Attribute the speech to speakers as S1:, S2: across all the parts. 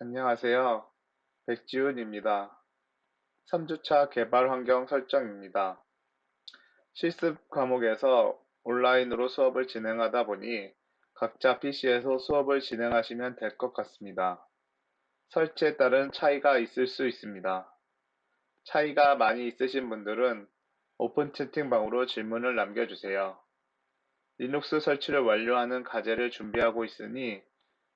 S1: 안녕하세요. 백지훈입니다. 3주차 개발 환경 설정입니다. 실습 과목에서 온라인으로 수업을 진행하다 보니 각자 PC에서 수업을 진행하시면 될 것 같습니다. 설치에 따른 차이가 있을 수 있습니다. 차이가 많이 있으신 분들은 오픈 채팅방으로 질문을 남겨주세요. 리눅스 설치를 완료하는 과제를 준비하고 있으니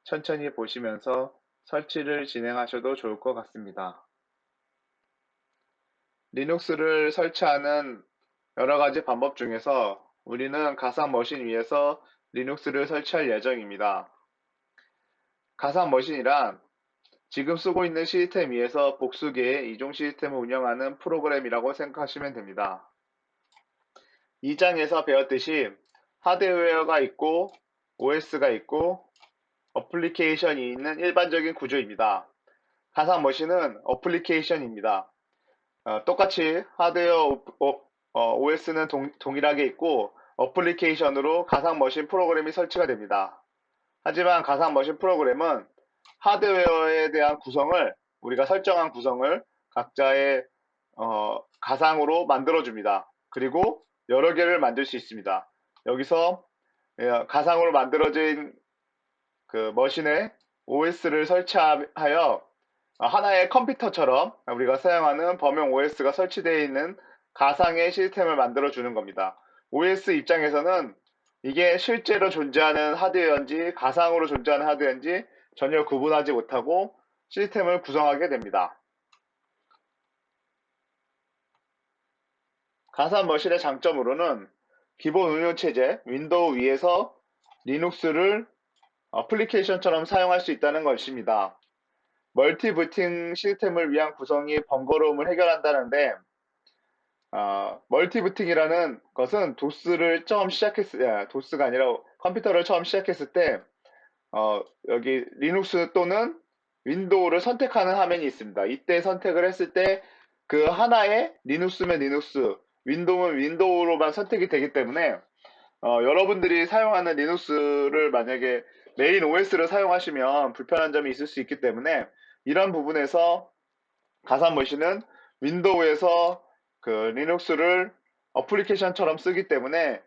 S1: 천천히 보시면서 설치를 진행하셔도 좋을 것 같습니다. 리눅스를 설치하는 여러 가지 방법 중에서 우리는 가상 머신 위에서 리눅스를 설치할 예정입니다. 가상 머신이란 지금 쓰고 있는 시스템 위에서 복수 개의 이종 시스템을 운영하는 프로그램이라고 생각하시면 됩니다. 2장에서 배웠듯이 하드웨어가 있고 OS가 있고 어플리케이션이 있는 일반적인 구조입니다. 가상 머신은 어플리케이션입니다. 똑같이 하드웨어 OS는 동일하게 있고 어플리케이션으로 가상 머신 프로그램이 설치가 됩니다. 하지만 가상 머신 프로그램은 하드웨어에 대한 구성을 우리가 설정한 구성을 각자의 가상으로 만들어줍니다. 그리고 여러 개를 만들 수 있습니다. 여기서 가상으로 만들어진 그 머신에 OS를 설치하여 하나의 컴퓨터처럼 우리가 사용하는 범용 OS가 설치되어 있는 가상의 시스템을 만들어 주는 겁니다. OS 입장에서는 이게 실제로 존재하는 하드웨어인지 가상으로 존재하는 하드웨어인지 전혀 구분하지 못하고 시스템을 구성하게 됩니다. 가상 머신의 장점으로는 기본 운영체제 윈도우 위에서 리눅스를 어플리케이션처럼 사용할 수 있다는 것입니다. 멀티부팅 시스템을 위한 구성이 번거로움을 해결한다는데 멀티부팅이라는 것은 도스가 아니라 컴퓨터를 처음 시작했을 때 여기 리눅스 또는 윈도우를 선택하는 화면이 있습니다. 이때 선택을 했을 때 그 하나의 리눅스면 리눅스, 윈도우면 윈도우로만 선택이 되기 때문에 여러분들이 사용하는 리눅스를 만약에 메인 OS를 사용하시면 불편한 점이 있을 수 있기 때문에 이런 부분에서 가상 머신은 윈도우에서 그 리눅스를 어플리케이션처럼 쓰기 때문에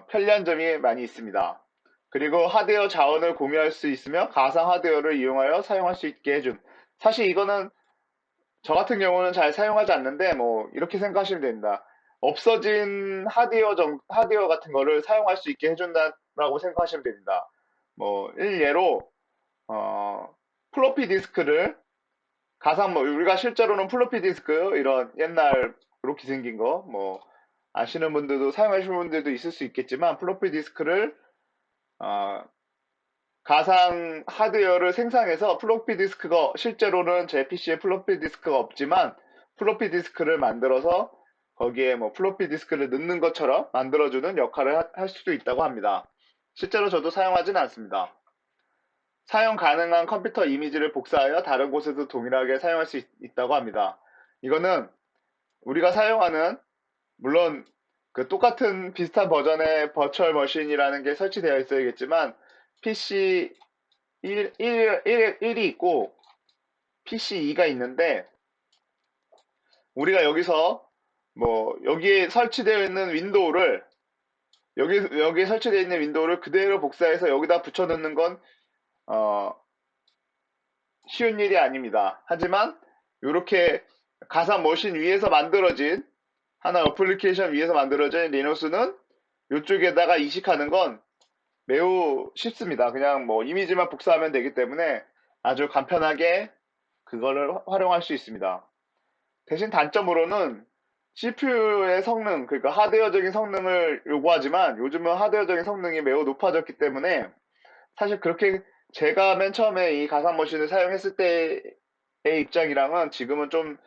S1: 편리한 점이 많이 있습니다. 그리고 하드웨어 자원을 공유할 수 있으며 가상 하드웨어를 이용하여 사용할 수 있게 해준. 사실 이거는 저 같은 경우는 잘 사용하지 않는데 뭐 이렇게 생각하시면 됩니다. 없어진 하드웨어 같은 거를 사용할 수 있게 해준다라고 생각하시면 됩니다. 뭐 일례로 어, 플로피 디스크를 우리가 실제로는 플로피 디스크 이런 옛날 이렇게 생긴 거 뭐 아시는 분들도 사용하시는 분들도 있을 수 있겠지만 플로피 디스크를 어, 가상 하드웨어를 생성해서 플로피 디스크가 실제로는 제 PC에 플로피 디스크가 없지만 플로피 디스크를 만들어서 거기에 뭐 플로피 디스크를 넣는 것처럼 만들어주는 역할을 할 수도 있다고 합니다. 실제로 저도 사용하지는 않습니다. 사용 가능한 컴퓨터 이미지를 복사하여 다른 곳에도 동일하게 사용할 수 있다고 합니다. 이거는 우리가 사용하는 물론 그 똑같은 비슷한 버전의 버추얼 머신이라는 게 설치되어 있어야겠지만 PC 1이 있고 PC 2가 있는데 우리가 여기서 뭐 여기에 설치되어 있는 윈도우를 여기에 설치되어 있는 윈도우를 그대로 복사해서 여기다 붙여 넣는 건 어, 쉬운 일이 아닙니다. 하지만 이렇게 가상 머신 위에서 만들어진 하나 어플리케이션 위에서 만들어진 리눅스는 이쪽에다가 이식하는 건 매우 쉽습니다. 그냥 뭐 이미지만 복사하면 되기 때문에 아주 간편하게 그거를 활용할 수 있습니다. 대신 단점으로는 CPU의 성능, 그러니까 하드웨어적인 성능을 요구하지만 요즘은 하드웨어적인 성능이 매우 높아졌기 때문에 사실 그렇게 제가 맨 처음에 이 가상 머신을 사용했을 때의 입장이랑은 지금은 좀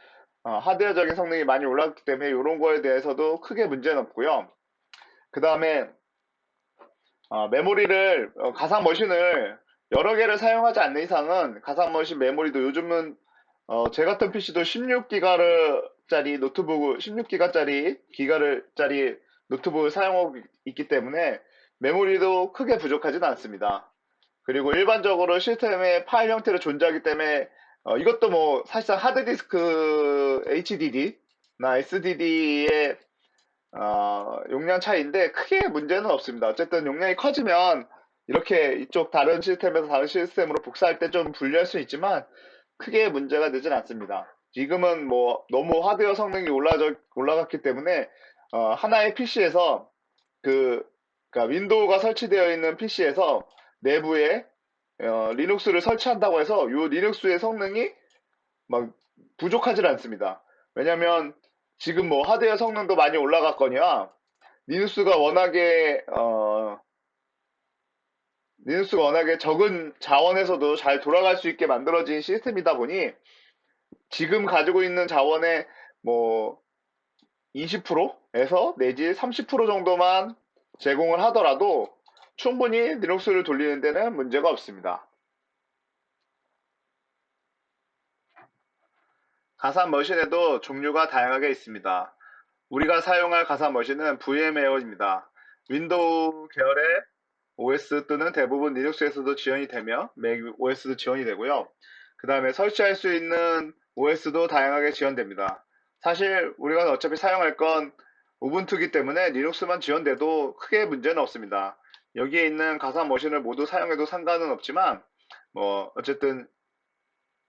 S1: 하드웨어적인 성능이 많이 올랐기 때문에 이런 거에 대해서도 크게 문제는 없고요. 그 다음에 메모리를 가상 머신을 여러 개를 사용하지 않는 이상은 가상 머신 메모리도 요즘은 제 같은 PC도 16기가짜리 노트북, 16기가짜리 노트북을 사용하고 있기 때문에 메모리도 크게 부족하진 않습니다. 그리고 일반적으로 시스템의 파일 형태로 존재하기 때문에 이것도 뭐 사실상 하드디스크 HDD나 SSD의 용량 차이인데 크게 문제는 없습니다. 어쨌든 용량이 커지면 이렇게 이쪽 다른 시스템에서 다른 시스템으로 복사할 때 좀 불리할 수 있지만 크게 문제가 되진 않습니다. 지금은 뭐 너무 하드웨어 성능이 올라갔기 때문에 하나의 PC에서 그 그러니까 윈도우가 설치되어 있는 PC에서 내부에 리눅스를 설치한다고 해서 이 리눅스의 성능이 막 부족하지 않습니다. 왜냐면 지금 뭐 하드웨어 성능도 많이 올라갔거니와 리눅스가 워낙에 리눅스가 워낙에 적은 자원에서도 잘 돌아갈 수 있게 만들어진 시스템이다 보니 지금 가지고 있는 자원의 뭐 20%에서 내지 30% 정도만 제공을 하더라도 충분히 리눅스를 돌리는 데는 문제가 없습니다. 가상 머신에도 종류가 다양하게 있습니다. 우리가 사용할 가상 머신은 VMware입니다. 윈도우 계열의 OS 또는 대부분 리눅스에서도 지원이 되며 맥 OS도 지원이 되고요. 그 다음에 설치할 수 있는 OS도 다양하게 지원됩니다. 사실 우리가 어차피 사용할 건 우분투기 때문에 리눅스만 지원돼도 크게 문제는 없습니다. 여기에 있는 가상 머신을 모두 사용해도 상관은 없지만 뭐 어쨌든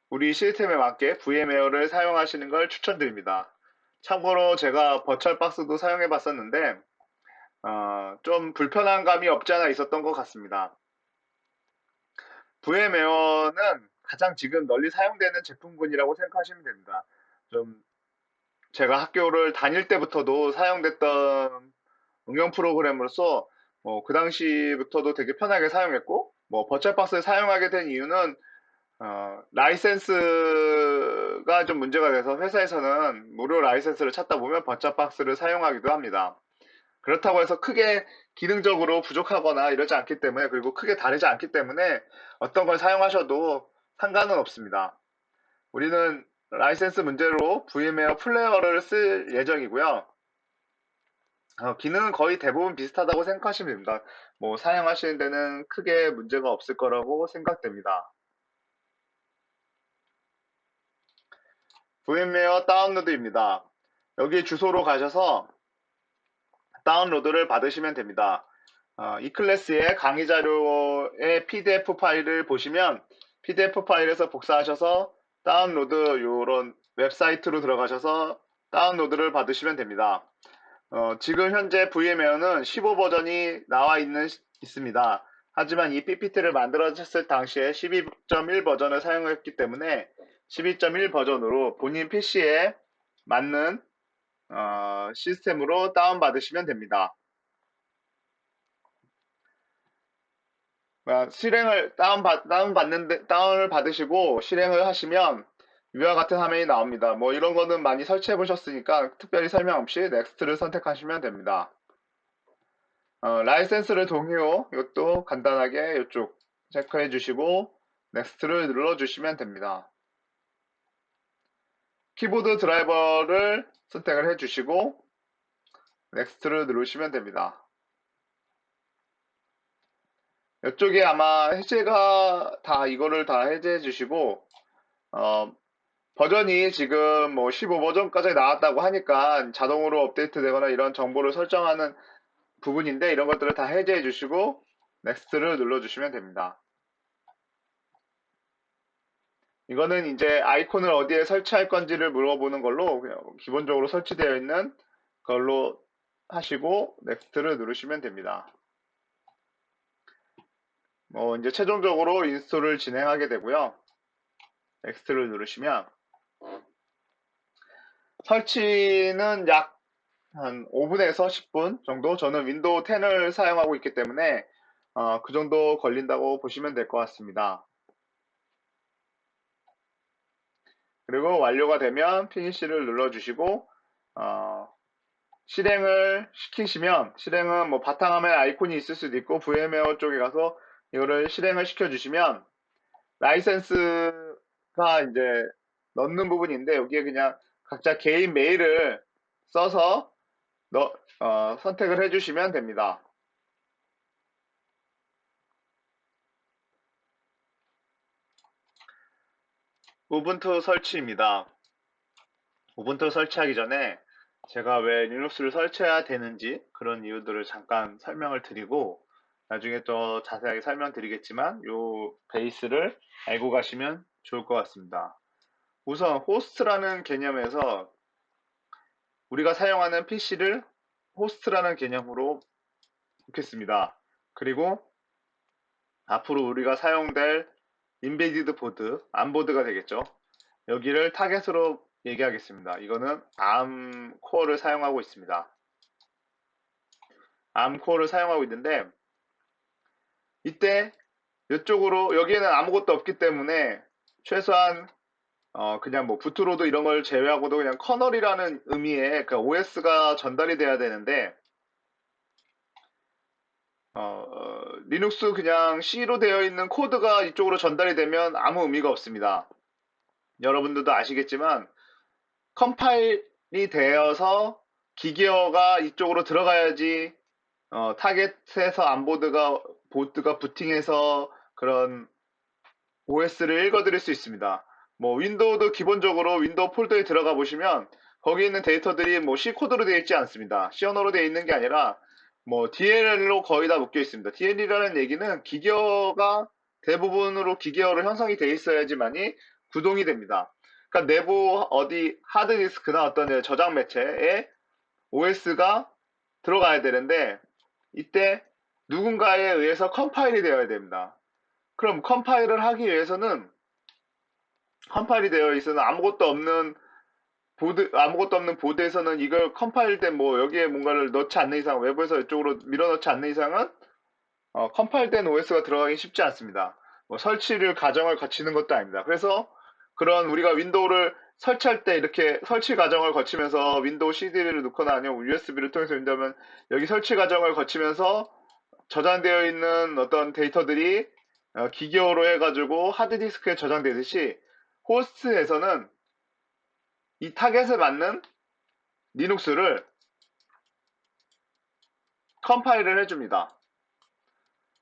S1: 우리 시스템에 맞게 VMware를 사용하시는 걸 추천드립니다. 참고로 제가 버추얼박스도 사용해 봤었는데 좀 불편한 감이 없지 않아 있었던 것 같습니다. VMware는 가장 지금 널리 사용되는 제품군이라고 생각하시면 됩니다. 좀 제가 학교를 다닐 때부터도 사용됐던 응용 프로그램으로서 그 당시부터도 되게 편하게 사용했고 버추얼박스를 사용하게 된 이유는 라이센스가 좀 문제가 돼서 회사에서는 무료 라이센스를 찾다 보면 버추얼박스를 사용하기도 합니다. 그렇다고 해서 크게 기능적으로 부족하거나 이러지 않기 때문에 그리고 크게 다르지 않기 때문에 어떤 걸 사용하셔도 상관은 없습니다. 우리는 라이센스 문제로 VMware 플레이어를 쓸 예정이고요. 기능은 거의 대부분 비슷하다고 생각하시면 됩니다. 뭐 사용하시는 데는 크게 문제가 없을 거라고 생각됩니다. VMware 다운로드입니다. 여기 주소로 가셔서 다운로드를 받으시면 됩니다. 이 클래스의 강의 자료의 PDF 파일을 보시면 PDF 파일에서 복사하셔서 다운로드 이런 웹사이트로 들어가셔서 다운로드를 받으시면 됩니다. 지금 현재 VMware는 15 버전이 있습니다. 하지만 이 PPT를 만들어졌을 당시에 12.1 버전을 사용했기 때문에 12.1 버전으로 본인 PC에 맞는 시스템으로 다운받으시면 됩니다. 실행을 다운을 받으시고 실행을 하시면 위와 같은 화면이 나옵니다. 뭐 이런 거는 많이 설치해 보셨으니까 특별히 설명 없이 넥스트를 선택하시면 됩니다. 라이센스를 동의호 이것도 간단하게 이쪽 체크해 주시고 넥스트를 눌러 주시면 됩니다. 키보드 드라이버를 선택을 해 주시고 넥스트를 누르시면 됩니다. 이쪽에 아마 해제가 이거를 다 해제해 주시고 어, 버전이 지금 뭐 15 버전까지 나왔다고 하니까 자동으로 업데이트 되거나 이런 정보를 설정하는 부분인데 이런 것들을 다 해제해 주시고 넥스트를 눌러 주시면 됩니다. 이거는 이제 아이콘을 어디에 설치할 건지를 물어보는 걸로 그냥 기본적으로 설치되어 있는 걸로 하시고 넥스트를 누르시면 됩니다. 이제 최종적으로 인스톨을 진행하게 되고요. 넥스트를 누르시면 설치는 약 한 5분에서 10분 정도 저는 윈도우 10을 사용하고 있기 때문에 그 정도 걸린다고 보시면 될 것 같습니다. 그리고 완료가 되면 피니시를 눌러주시고 실행을 시키시면 실행은 뭐 바탕화면에 아이콘이 있을 수도 있고 VMware 쪽에 가서 이거를 실행을 시켜주시면 라이센스가 이제 넣는 부분인데 여기에 그냥 각자 개인 메일을 써서 선택을 해주시면 됩니다. 우분투 설치입니다. 우분투 설치하기 전에 제가 왜 리눅스를 설치해야 되는지 그런 이유들을 잠깐 설명을 드리고 나중에 또 자세하게 설명드리겠지만 요 베이스를 알고 가시면 좋을 것 같습니다. 우선 호스트라는 개념에서 우리가 사용하는 PC를 호스트라는 개념으로 놓겠습니다. 그리고 앞으로 우리가 사용될 인베디드 보드, 암보드가 되겠죠. 여기를 타겟으로 얘기하겠습니다. 이거는 ARM 코어를 사용하고 있습니다. ARM 코어를 사용하고 있는데 이때 이쪽으로 여기에는 아무것도 없기 때문에 최소한 그냥 뭐 부트로드 이런 걸 제외하고도 그냥 커널이라는 의미의 그 OS가 전달이 돼야 되는데 리눅스 그냥 C로 되어 있는 코드가 이쪽으로 전달이 되면 아무 의미가 없습니다. 여러분들도 아시겠지만 컴파일이 되어서 기기어가 이쪽으로 들어가야지 타겟에서 보드가 부팅해서 그런 OS를 읽어드릴 수 있습니다. 뭐 윈도우도 기본적으로 윈도우 폴더에 들어가 보시면 거기 있는 데이터들이 뭐 C 코드로 되어 있지 않습니다. C 언어로 되어 있는 게 아니라 뭐 DLL로 거의 다 묶여 있습니다. DLL이라는 얘기는 기기어가 대부분으로 기기어로 형성이 되어 있어야지만이 구동이 됩니다. 그러니까 내부 어디 하드디스크나 어떤 저장 매체에 OS가 들어가야 되는데 이때 누군가에 의해서 컴파일이 되어야 됩니다. 그럼 컴파일을 하기 위해서는 컴파일이 되어 있어는 아무것도 없는 보드에서는 이걸 컴파일된 뭐 여기에 뭔가를 넣지 않는 이상 외부에서 이쪽으로 밀어넣지 않는 이상은 컴파일된 OS가 들어가기 쉽지 않습니다. 뭐 설치를 과정을 거치는 것도 아닙니다. 그래서 그런 우리가 윈도우를 설치할 때 이렇게 설치 과정을 거치면서 윈도우 CD를 넣거나 아니면 USB를 통해서 윈도우면 여기 설치 과정을 거치면서 저장되어 있는 어떤 데이터들이 기기어로 해가지고 하드디스크에 저장되듯이 호스트에서는 이 타겟에 맞는 리눅스를 컴파일을 해줍니다.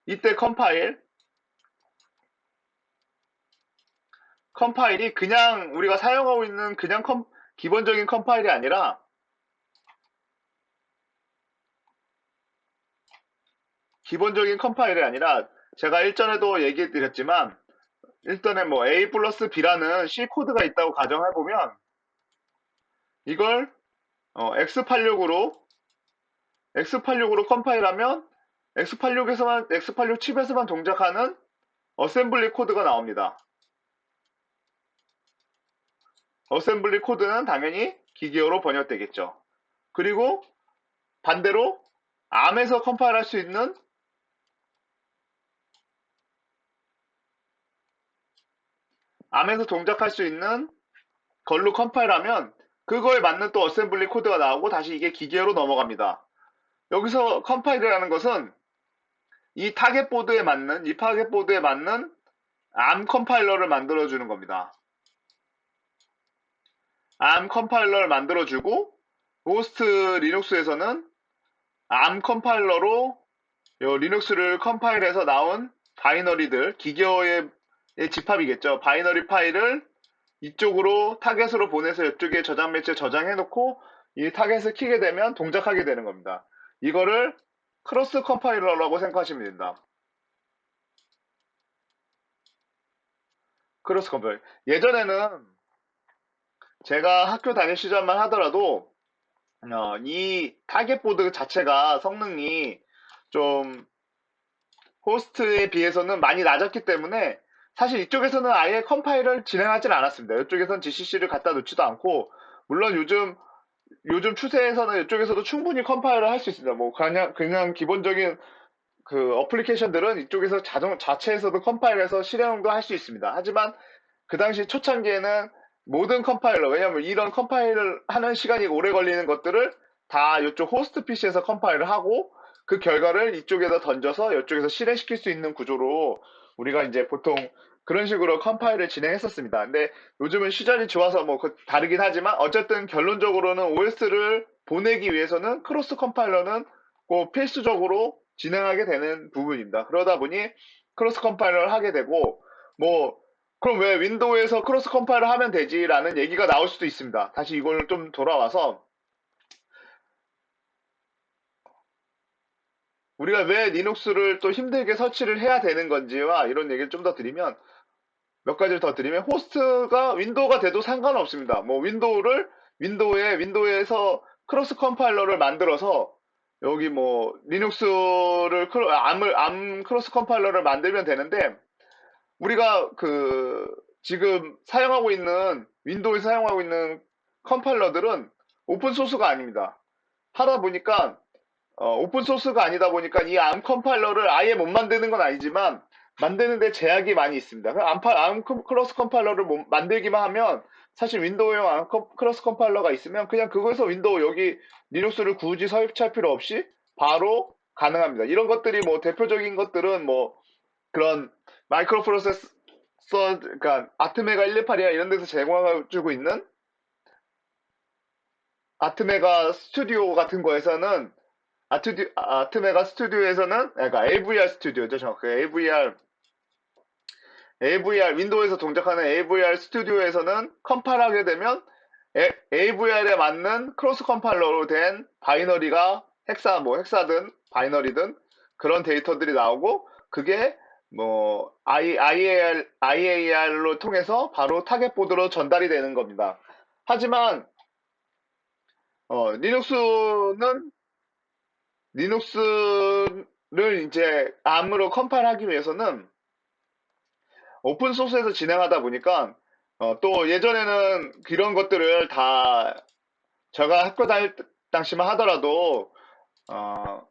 S1: 이때 컴파일이 그냥 우리가 사용하고 있는 그냥 기본적인 컴파일이 아니라 제가 일전에도 얘기 드렸지만 일전에 뭐 A 플러스 B라는 C 코드가 있다고 가정해보면 이걸 X86으로 컴파일하면 X86 칩에서만 동작하는 어셈블리 코드가 나옵니다. 어셈블리 코드는 당연히 기계어로 번역되겠죠. 그리고 반대로 ARM에서 컴파일할 수 있는 ARM에서 동작할 수 있는 걸로 컴파일하면 그거에 맞는 또 어셈블리 코드가 나오고 다시 이게 기계어로 넘어갑니다. 여기서 컴파일이라는 것은 이 타겟 보드에 맞는 ARM 컴파일러를 만들어주는 겁니다. ARM 컴파일러를 만들어주고 호스트 리눅스에서는 ARM 컴파일러로 리눅스를 컴파일해서 나온 바이너리들, 기계어의 집합이겠죠. 바이너리 파일을 이쪽으로 타겟으로 보내서 이쪽에 저장 매체 저장해 놓고 이 타겟을 키게 되면 동작하게 되는 겁니다. 이거를 크로스 컴파일러라고 생각하시면 됩니다. 크로스 컴파일러. 예전에는 제가 학교 다닐 시절만 하더라도 이 타겟 보드 자체가 성능이 좀 호스트에 비해서는 많이 낮았기 때문에 사실 이쪽에서는 아예 컴파일을 진행하진 않았습니다. 이쪽에서는 GCC를 갖다 놓지도 않고 물론 요즘 추세에서는 이쪽에서도 충분히 컴파일을 할 수 있습니다. 뭐 그냥 기본적인 그 어플리케이션들은 이쪽에서 자체에서도 컴파일해서 실행도 할 수 있습니다. 하지만 그 당시 초창기에는 모든 컴파일러, 왜냐하면 이런 컴파일을 하는 시간이 오래 걸리는 것들을 다 이쪽 호스트 PC에서 컴파일을 하고 그 결과를 이쪽에다 던져서 이쪽에서 실행시킬 수 있는 구조로 우리가 이제 보통 그런 식으로 컴파일을 진행했었습니다. 근데 요즘은 시절이 좋아서 뭐 다르긴 하지만 어쨌든 결론적으로는 OS를 보내기 위해서는 크로스 컴파일러는 꼭 필수적으로 진행하게 되는 부분입니다. 그러다 보니 크로스 컴파일러를 하게 되고 뭐 그럼 왜 윈도우에서 크로스 컴파일을 하면 되지라는 얘기가 나올 수도 있습니다. 다시 이걸 좀 돌아와서 우리가 왜 리눅스를 또 힘들게 설치를 해야 되는 건지와 이런 얘기를 좀 더 드리면 몇 가지를 더 드리면 호스트가 윈도우가 돼도 상관없습니다. 뭐 윈도우에서 크로스 컴파일러를 만들어서 여기 뭐 리눅스를 암 크로스 컴파일러를 만들면 되는데 우리가 그 지금 사용하고 있는 윈도우에서 사용하고 있는 컴파일러들은 오픈 소스가 아닙니다. 하다 보니까 오픈 소스가 아니다 보니까 이 암 컴파일러를 아예 못 만드는 건 아니지만 만드는데 제약이 많이 있습니다. 암 크로스 컴파일러를 만들기만 하면 사실 윈도우용 크로스 컴파일러가 있으면 그냥 그거에서 윈도우 여기 리눅스를 굳이 설치할 필요 없이 바로 가능합니다. 이런 것들이 뭐 대표적인 것들은 뭐 그런 마이크로 프로세서 그러니까 아트메가 128이나 이런 데서 제공해주고 있는 아트메가 스튜디오 같은 거에서는 아트메가 스튜디오에서는 그러니까 AVR 스튜디오죠. 정확하게 AVR 윈도우에서 동작하는 AVR 스튜디오에서는 컴파일하게 되면 AVR에 맞는 크로스 컴파일러로 된 바이너리가 헥사든 바이너리든 그런 데이터들이 나오고 그게 뭐 IAR로 통해서 바로 타겟 보드로 전달이 되는 겁니다. 하지만 리눅스는 리눅스를 이제 암으로 컴파일하기 위해서는 오픈 소스에서 진행하다 보니까 또 예전에는 이런 것들을 다 제가 학교 다닐 당시만 하더라도 어,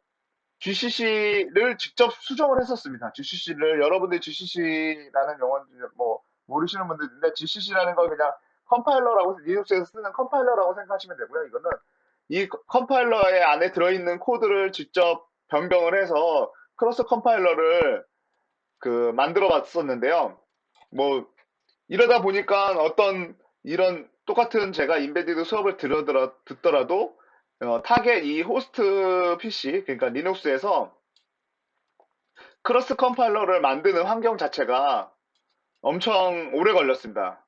S1: GCC를 직접 수정을 했었습니다. GCC를 여러분들 GCC라는 용어 뭐 모르시는 분들 있는데 GCC라는 걸 그냥 컴파일러라고 리눅스에서 쓰는 컴파일러라고 생각하시면 되고요. 이거는 이 컴파일러의 안에 들어있는 코드를 직접 변경을 해서 크로스 컴파일러를 그 만들어 봤었는데요. 뭐 이러다 보니까 어떤 이런 똑같은 제가 인베디드 수업을 듣더라도 타겟 이 호스트 PC 그러니까 리눅스에서 크로스 컴파일러를 만드는 환경 자체가 엄청 오래 걸렸습니다.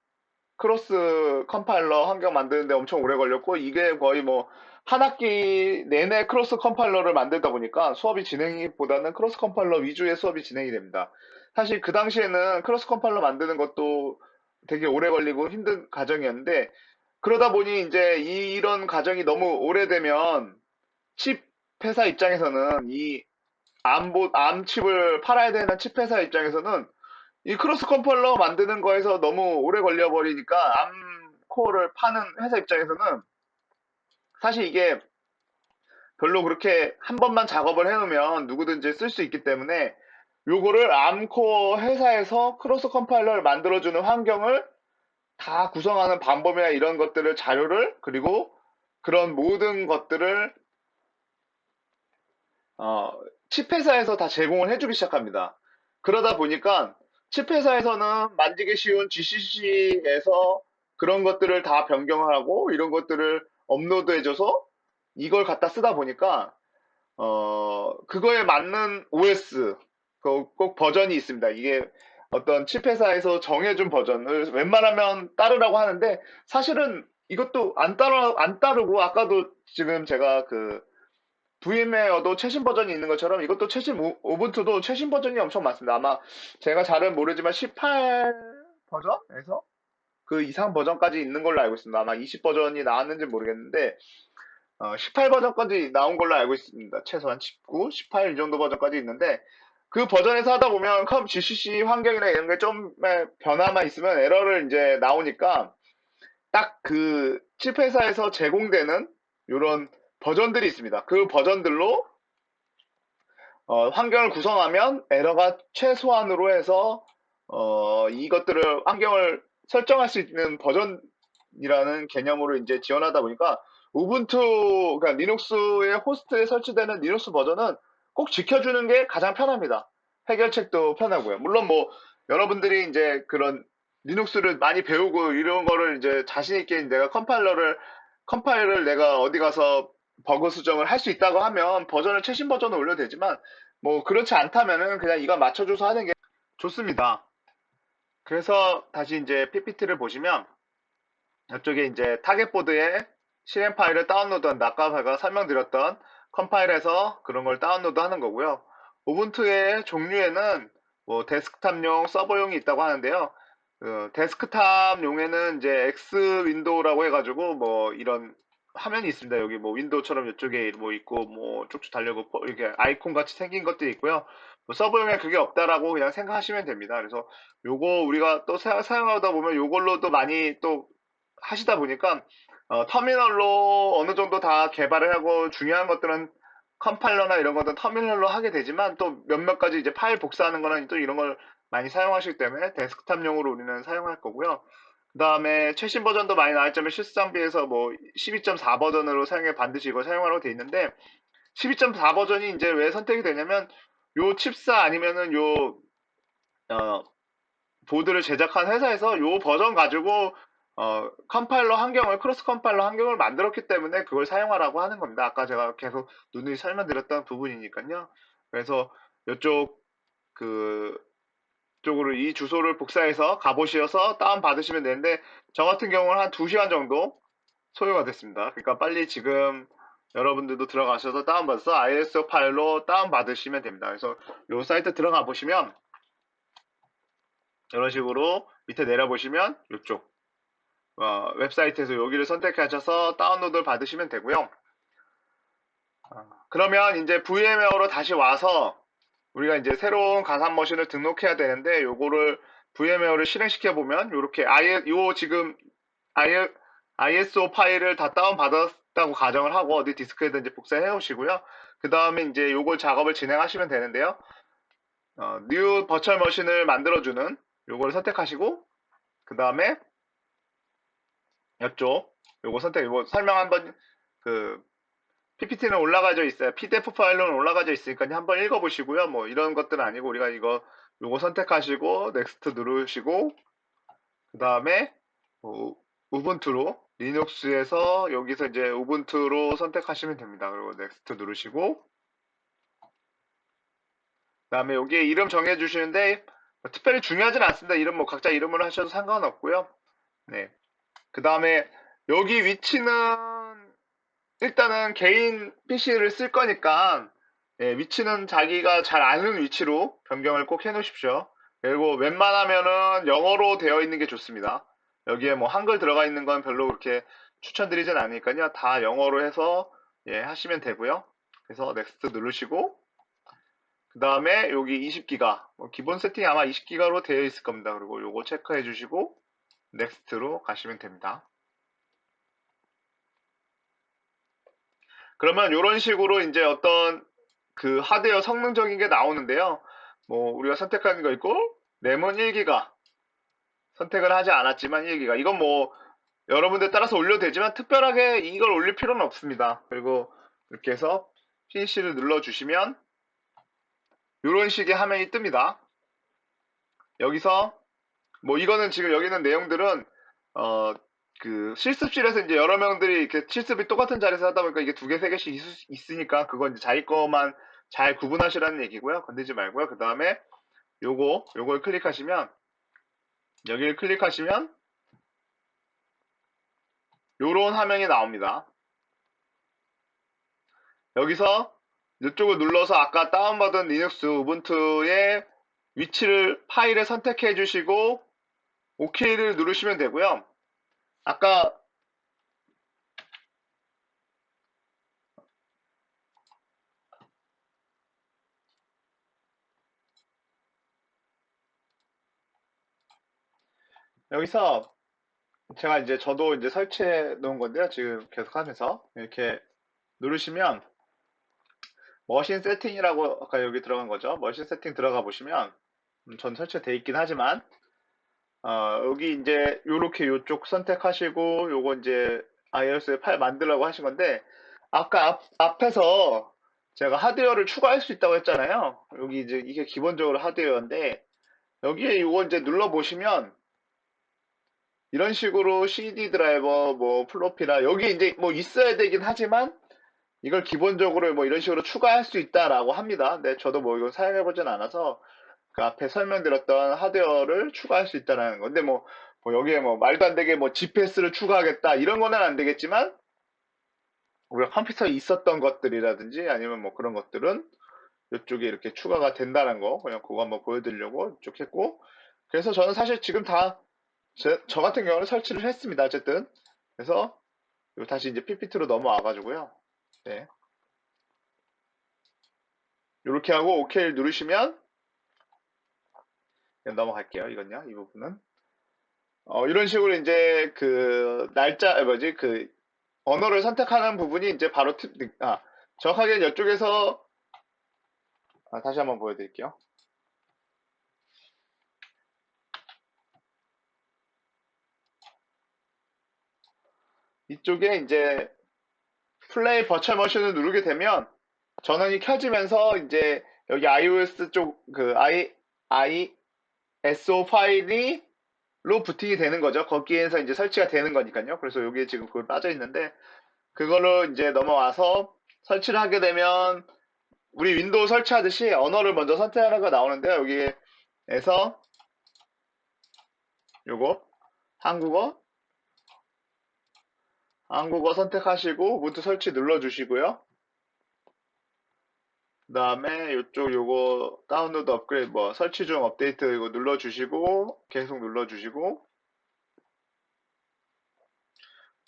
S1: 크로스 컴파일러 환경 만드는데 엄청 오래 걸렸고 이게 거의 뭐 한 학기 내내 크로스 컴파일러를 만들다 보니까 수업이 진행보다는 크로스 컴파일러 위주의 수업이 진행이 됩니다. 사실 그 당시에는 크로스 컴파일러 만드는 것도 되게 오래 걸리고 힘든 과정이었는데 그러다 보니 이제 이런 과정이 너무 오래되면 칩 회사 입장에서는 이 암 칩을 팔아야 되는 칩 회사 입장에서는 이 크로스 컴파일러 만드는 거에서 너무 오래 걸려버리니까 암코어를 파는 회사 입장에서는 사실 이게 별로 그렇게 한 번만 작업을 해놓으면 누구든지 쓸 수 있기 때문에 요거를 암코어 회사에서 크로스 컴파일러를 만들어주는 환경을 다 구성하는 방법이나 이런 것들을 자료를 그리고 그런 모든 것들을 어, 칩 회사에서 다 제공을 해주기 시작합니다. 그러다 보니까 칩 회사에서는 만지기 쉬운 GCC에서 그런 것들을 다 변경하고 이런 것들을 업로드해줘서 이걸 갖다 쓰다 보니까 그거에 맞는 OS 꼭 버전이 있습니다. 이게 어떤 칩 회사에서 정해준 버전을 웬만하면 따르라고 하는데 사실은 이것도 안 따르고 아까도 지금 제가 그 VM웨어도 최신 버전이 있는 것처럼 이것도 오븐트도 최신 버전이 엄청 많습니다. 아마 제가 잘은 모르지만 18 버전에서 그 이상 버전까지 있는 걸로 알고 있습니다. 아마 20 버전이 나왔는지 모르겠는데 18 버전까지 나온 걸로 알고 있습니다. 최소한 19, 18 이 정도 버전까지 있는데 그 버전에서 하다 보면 GCC 환경이나 이런 게 좀 변화만 있으면 에러를 이제 나오니까 딱 그 칩 회사에서 제공되는 이런 버전들이 있습니다. 그 버전들로 환경을 구성하면 에러가 최소한으로 해서 이것들을 환경을 설정할 수 있는 버전이라는 개념으로 이제 지원하다 보니까 우분투 그러니까 리눅스의 호스트에 설치되는 리눅스 버전은 꼭 지켜주는 게 가장 편합니다. 해결책도 편하고요. 물론 뭐 여러분들이 이제 그런 리눅스를 많이 배우고 이런 거를 이제 자신 있게 내가 컴파일을 내가 어디 가서 버그 수정을 할 수 있다고 하면 버전을 최신 버전을 올려도 되지만 뭐 그렇지 않다면은 그냥 이거 맞춰줘서 하는 게 좋습니다. 그래서 다시 이제 PPT를 보시면 이쪽에 이제 타겟보드에 실행 파일을 다운로드한다. 아까 제가 설명드렸던 컴파일해서 그런 걸 다운로드 하는 거고요. 우분투의 종류에는 뭐 데스크탑용, 서버용이 있다고 하는데요. 데스크탑용에는 이제 X 윈도우라고 해가지고 뭐 이런 화면이 있습니다. 여기 뭐 윈도우처럼 이쪽에 뭐 있고 뭐 쭉쭉 달려고 이렇게 아이콘 같이 생긴 것들이 있고요. 뭐 서버용에 그게 없다라고 그냥 생각하시면 됩니다. 그래서 요거 우리가 또 사용하다 보면 요걸로도 많이 또 하시다 보니까 터미널로 어느 정도 다 개발을 하고 중요한 것들은 컴파일러나 이런 것들은 터미널로 하게 되지만 또 몇몇 가지 이제 파일 복사하는 거는 또 이런 걸 많이 사용하시기 때문에 데스크탑용으로 우리는 사용할 거고요. 그 다음에 최신 버전도 많이 나왔지만 실습 비해서 뭐 12.4 버전으로 사용해 반드시 이걸 사용하라고 돼 있는데 12.4 버전이 이제 왜 선택이 되냐면 요 칩사 아니면은 요 어, 보드를 제작한 회사에서 요 버전 가지고 컴파일러 환경을 크로스 컴파일러 환경을 만들었기 때문에 그걸 사용하라고 하는 겁니다. 아까 제가 계속 누누이 설명드렸던 부분이니까요. 그래서 이쪽 그 쪽으로 이 주소를 복사해서 가보시어서 다운 받으시면 되는데 저 같은 경우는 한 2시간 정도 소요가 됐습니다. 그러니까 빨리 지금 여러분들도 들어가셔서 다운받아서 ISO 파일로 다운받으시면 됩니다. 그래서 이 사이트 들어가 보시면 이런 식으로 밑에 내려보시면 이쪽 웹사이트에서 여기를 선택하셔서 다운로드를 받으시면 되고요. 그러면 이제 VMware로 다시 와서 우리가 이제 새로운 가상 머신을 등록해야 되는데 요거를 VMware를 실행시켜 보면 이렇게 요 지금 ISO 파일을 다 다운받았다고 가정을 하고 어디 디스크에든지 복사해 오시고요. 그 다음에 이제 요걸 작업을 진행하시면 되는데요. New 버추얼 머신을 만들어주는 요걸 선택하시고 그 다음에 이쪽 요거 선택 요거 설명 한번 그 PPT는 올라가져 있어요. PDF 파일로는 올라가져 있으니까 한번 읽어보시고요. 뭐 이런 것들은 아니고 우리가 요거 선택하시고 넥스트 누르시고 그 다음에 우분투로 리눅스에서 여기서 이제 우분투로 선택하시면 됩니다. 그리고 넥스트 누르시고 그 다음에 여기에 이름 정해주시는데 특별히 중요하진 않습니다. 이름 뭐 각자 이름으로 하셔도 상관없고요. 네. 그 다음에 여기 위치는 일단은 개인 PC를 쓸 거니까 위치는 자기가 잘 아는 위치로 변경을 꼭 해놓으십시오. 그리고 웬만하면은 영어로 되어 있는 게 좋습니다. 여기에 뭐 한글 들어가 있는 건 별로 그렇게 추천드리진 않으니까요. 다 영어로 해서 하시면 되고요. 그래서 넥스트 누르시고 그 다음에 여기 20기가 기본 세팅이 아마 20기가로 되어 있을 겁니다. 그리고 요거 체크해 주시고 넥스트로 가시면 됩니다. 그러면 이런 식으로 이제 어떤 그 하드웨어 성능적인 게 나오는데요. 뭐 우리가 선택하는 거 있고 램은 1기가 선택을 하지 않았지만 1기가 이건 뭐 여러분들 따라서 올려도 되지만 특별하게 이걸 올릴 필요는 없습니다. 그리고 이렇게 해서 피니시를 눌러주시면 이런 식의 화면이 뜹니다. 여기서 뭐 이거는 지금 여기 있는 내용들은 어 그 실습실에서 이제 여러 명들이 이렇게 실습이 똑같은 자리에서 하다 보니까 이게 두 개, 세 개씩 있으니까 그건 이제 자기 거만 잘 구분하시라는 얘기고요. 건들지 말고요. 그 다음에 요걸 클릭하시면 여기를 클릭하시면 요런 화면이 나옵니다. 여기서 이쪽을 눌러서 아까 다운받은 리눅스 우분투의 위치를 파일을 선택해 주시고 OK를 누르시면 되고요. 아까 여기서 제가 이제 저도 이제 설치해 놓은 건데요. 지금 계속 하면서 이렇게 누르시면 머신 세팅이라고 아까 여기 들어간 거죠. 머신 세팅 들어가 보시면 전 설치돼 있긴 하지만 여기 이제 요렇게 요쪽 선택하시고 요거 이제 iOS에 파일 만들라고 하신 건데 아까 앞에서 제가 하드웨어를 추가할 수 있다고 했잖아요. 여기 이제 이게 기본적으로 하드웨어인데 여기에 요거 이제 눌러 보시면 이런 식으로 CD 드라이버 뭐 플로피나 여기 이제 뭐 있어야 되긴 하지만 이걸 기본적으로 뭐 이런 식으로 추가할 수 있다라고 합니다. 네, 저도 뭐 이건 사용해 보진 않아서 그 앞에 설명드렸던 하드웨어를 추가할 수 있다는 건데 뭐 여기에 뭐 말도 안 되게 뭐 GPS를 추가하겠다 이런 거는 안 되겠지만 우리가 컴퓨터에 있었던 것들이라든지 아니면 뭐 그런 것들은 이쪽에 이렇게 추가가 된다는 거 그냥 그거 한번 보여드리려고 이쪽 했고 그래서 저는 사실 지금 다 저 같은 경우는 설치를 했습니다. 어쨌든 그래서 다시 이제 PPT로 넘어와 가지고요. 네. 이렇게 하고 OK를 누르시면 넘어갈게요. 이건요. 이 부분은 이런 식으로 이제 그 날짜 뭐지 그 언어를 선택하는 부분이 이제 바로 정확하게 이쪽에서 다시 한번 보여드릴게요. 이쪽에 이제 플레이 버추얼 머신을 누르게 되면 전원이 켜지면서 이제 여기 iOS 쪽 그 ISO 파일이 로 부팅이 되는 거죠. 거기에서 이제 설치가 되는 거니까요. 그래서 여기에 지금 그걸 빠져 있는데 그걸로 이제 넘어와서 설치를 하게 되면 우리 윈도우 설치하듯이 언어를 먼저 선택하는 거 나오는데요. 여기에서 요거 한국어 선택하시고 우분투 설치 눌러주시고요. 그 다음에 이쪽 요거 다운로드 업그레이드 뭐 설치 중 업데이트 이거 눌러주시고 계속 눌러주시고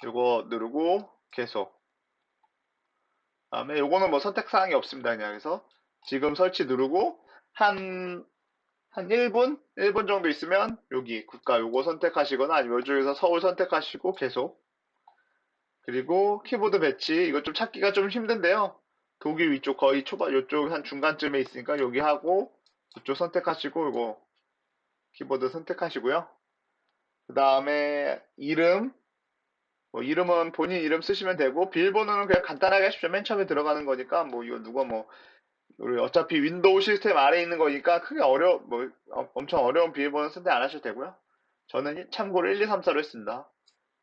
S1: 요거 누르고 계속 다음에 요거는 뭐 선택사항이 없습니다. 그냥 해서 지금 설치 누르고 한 1분 정도 있으면 여기 국가 요거 선택하시거나 아니면 이쪽에서 서울 선택하시고 계속 그리고 키보드 배치 이거 좀 찾기가 좀 힘든데요. 독일 위쪽 거의 초반 요쪽 한 중간쯤에 있으니까 여기 하고 이쪽 선택하시고 이거 키보드 선택하시고요. 그 다음에 이름 뭐 이름은 본인 이름 쓰시면 되고 비밀번호는 그냥 간단하게 하십시오. 맨 처음에 들어가는 거니까 뭐 이거 누가 뭐 우리 어차피 윈도우 시스템 아래에 있는 거니까 크게 엄청 어려운 비밀번호 선택 안 하셔도 되고요. 저는 참고로 1, 2, 3, 4로 했습니다.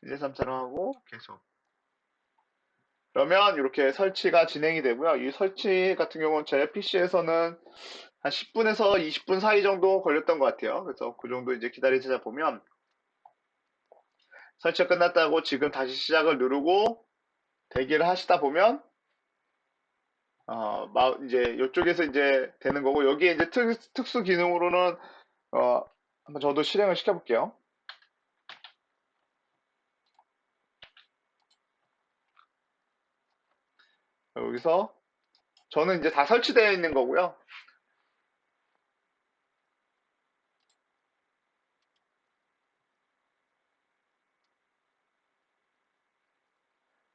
S1: 1, 2, 3, 4로 하고 계속. 그러면 이렇게 설치가 진행이 되고요. 이 설치 같은 경우는 제 PC에서는 한 10분에서 20분 사이 정도 걸렸던 것 같아요. 그래서 그 정도 이제 기다리시다 보면 설치가 끝났다고 지금 다시 시작을 누르고 대기를 하시다 보면 이제 이쪽에서 이제 되는 거고 여기에 이제 특수 기능으로는 어, 한번 저도 실행을 시켜볼게요. 여기서 저는 이제 다 설치되어 있는 거고요.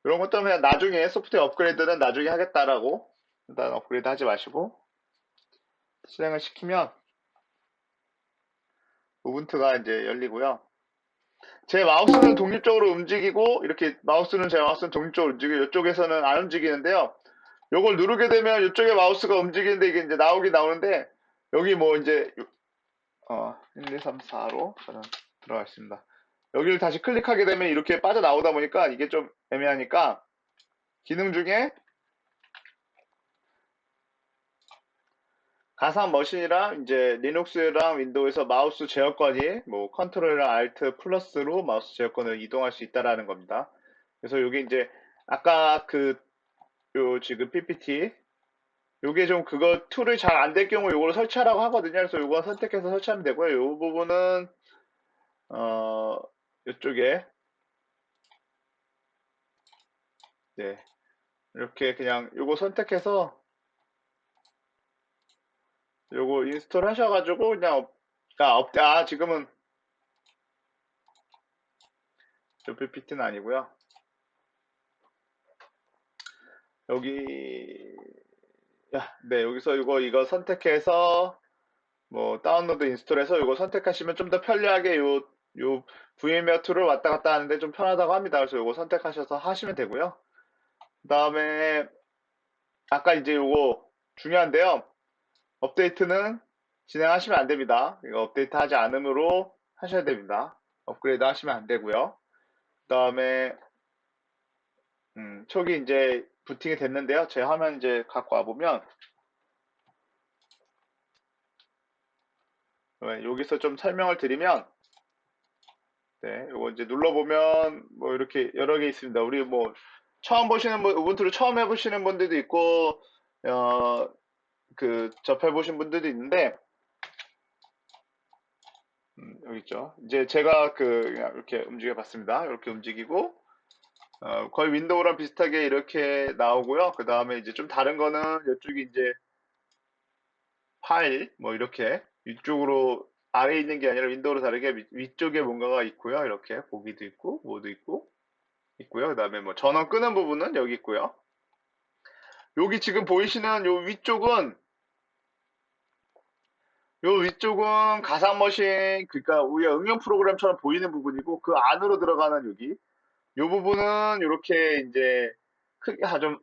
S1: 이런 것들은 그냥 나중에 소프트웨어 업그레이드는 나중에 하겠다라고 일단 업그레이드 하지 마시고 실행을 시키면 우분투가 이제 열리고요. 제 마우스는 독립적으로 움직이고 이렇게 제 마우스는 독립적으로 움직이고 이쪽에서는 안 움직이는데요. 요걸 누르게 되면 이쪽에 마우스가 움직이는데 이게 이제 나오는데 여기 뭐 이제 1, 2, 3, 4로 저는 들어가 있습니다. 여기를 다시 클릭하게 되면 이렇게 빠져나오다 보니까 이게 좀 애매하니까 기능 중에 가상 머신이랑 이제 리눅스랑 윈도우에서 마우스 제어권이 뭐 컨트롤이랑 알트 플러스로 마우스 제어권을 이동할 수 있다라는 겁니다. 그래서 이게 이제 아까 요 지금 PPT 요게 좀 그거 툴이 잘 안 될 경우 요거를 설치하라고 하거든요. 그래서 요거 선택해서 설치하면 되고요. 요 부분은 어 요쪽에 네 이렇게 그냥 요거 선택해서 요거 인스톨 하셔가지고 그냥 지금은 요 PPT는 아니고요. 여기 네 여기서 이거 선택해서 뭐 다운로드 인스톨해서 이거 선택하시면 좀 더 편리하게 요 VMware 툴을 왔다 갔다 하는데 좀 편하다고 합니다. 그래서 이거 선택하셔서 하시면 되고요. 그 다음에 아까 이제 요거 중요한데요. 업데이트는 진행하시면 안 됩니다. 이거 업데이트 하지 않으므로 하셔야 됩니다. 업그레이드 하시면 안 되고요. 그 다음에 촉이 이제 부팅이 됐는데요. 제 화면 이제 갖고 와보면 여기서 좀 설명을 드리면, 네, 요거 이제 눌러보면 뭐 이렇게 여러 개 있습니다. 우리 뭐 처음 보시는 분, 우분투를 처음 해보시는 분들도 있고, 어, 접해보신 분들도 있는데, 여기 있죠. 이제 제가 그냥 이렇게 움직여 봤습니다. 이렇게 움직이고, 거의 윈도우랑 비슷하게 이렇게 나오고요. 그 다음에 이제 좀 다른 거는 이쪽이 이제 파일, 뭐 이렇게 위쪽으로 아래에 있는 게 아니라 윈도우로 다르게 위쪽에 뭔가가 있고요. 이렇게 보기도 있고, 뭐도 있고, 있고요. 그 다음에 뭐 전원 끄는 부분은 여기 있고요. 여기 지금 보이시는 요 위쪽은 가상 머신, 그러니까 우리가 응용 프로그램처럼 보이는 부분이고, 그 안으로 들어가는 여기 요 부분은 이렇게 이제 크기가 좀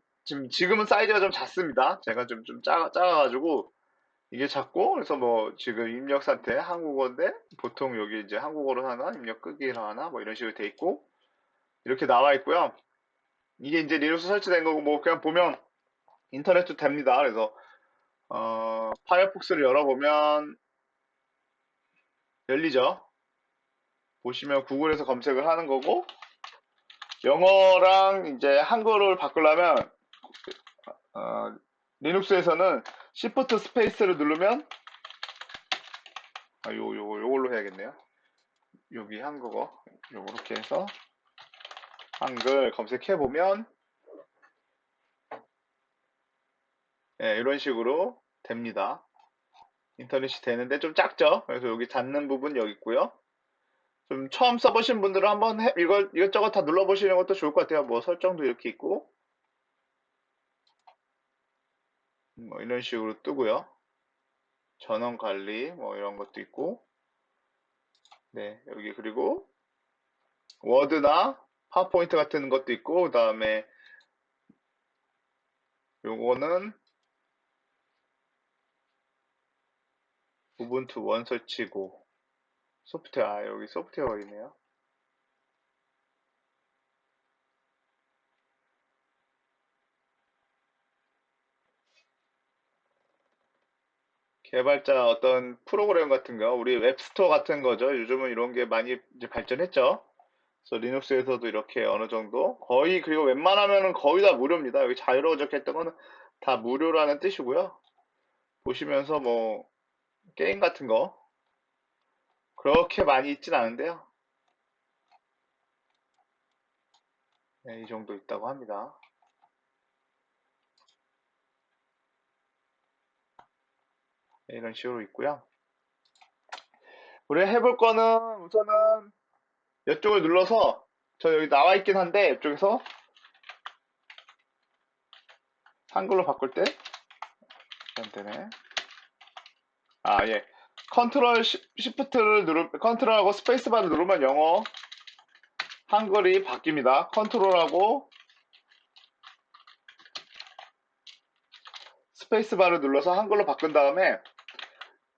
S1: 지금은 사이즈가 좀 작습니다. 제가 좀 작아가지고 이게 작고, 그래서 뭐 지금 입력 상태 한국어인데 보통 여기 이제 한국어로 하나 입력 끄기로 하나 뭐 이런 식으로 돼 있고 이렇게 나와 있고요. 이게 이제 리눅스 설치된 거고 뭐 그냥 보면 인터넷도 됩니다. 그래서 파이어폭스를 열어보면 열리죠. 보시면 구글에서 검색을 하는 거고, 영어랑 이제 한글을 바꾸려면 어, 리눅스에서는 Shift 스페이스를 누르면 요걸로 해야겠네요. 여기 한국어 요렇게 해서 한글 검색해 보면 이런 식으로 됩니다. 인터넷이 되는데 좀 작죠. 그래서 여기 닫는 부분 여기 있고요. 좀 처음 써보신 분들은 한번 이것저것 다 눌러보시는 것도 좋을 것 같아요. 뭐 설정도 이렇게 있고 뭐 이런 식으로 뜨고요. 전원 관리 뭐 이런 것도 있고, 네, 여기 그리고 워드나 파워포인트 같은 것도 있고, 그 다음에 요거는 우분투 원 설치고 소프트웨어, 여기 소프트웨어 있네요. 개발자 어떤 프로그램 같은 거, 우리 웹스토어 같은 거죠. 요즘은 이런 게 많이 이제 발전했죠. 그래서 리눅스에서도 이렇게 어느 정도 거의, 그리고 웬만하면은 거의 다 무료입니다. 여기 자유로워 적혔던 거는 다 무료라는 뜻이고요. 보시면서 뭐 게임 같은 거 그렇게 많이 있진 않은데요. 네, 이 정도 있다고 합니다. 네, 이런 식으로 있고요. 우리 해볼 거는 우선은 이쪽을 눌러서, 저 여기 나와 있긴 한데 이쪽에서 한글로 바꿀 때 안 되네. 예. 컨트롤 시프트를 컨트롤하고 스페이스바를 누르면 영어 한글이 바뀝니다. 컨트롤하고 스페이스바를 눌러서 한글로 바꾼 다음에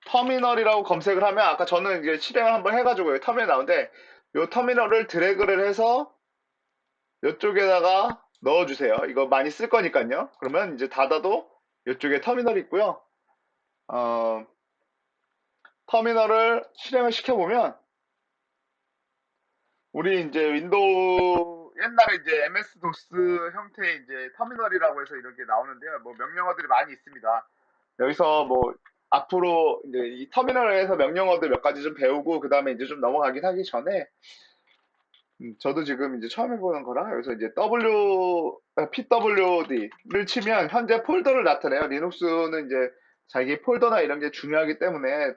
S1: 터미널이라고 검색을 하면, 아까 저는 이제 실행을 한번 해가지고 터미널 나오는데, 이 터미널을 드래그를 해서 이쪽에다가 넣어주세요. 이거 많이 쓸 거니까요. 그러면 이제 닫아도 이쪽에 터미널이 있고요. 어, 터미널을 실행을 시켜보면 우리 이제 윈도우 옛날에 이제 MS 도스 형태의 이제 터미널이라고 해서 이렇게 나오는데요. 뭐 명령어들이 많이 있습니다. 여기서 뭐 앞으로 이제 이 터미널에서 명령어들 몇 가지 좀 배우고 그 다음에 이제 좀 넘어가긴 하기 전에, 저도 지금 이제 처음 해보는 거라, 여기서 이제 PWD를 치면 현재 폴더를 나타내요. 리눅스는 이제 자기 폴더나 이런 게 중요하기 때문에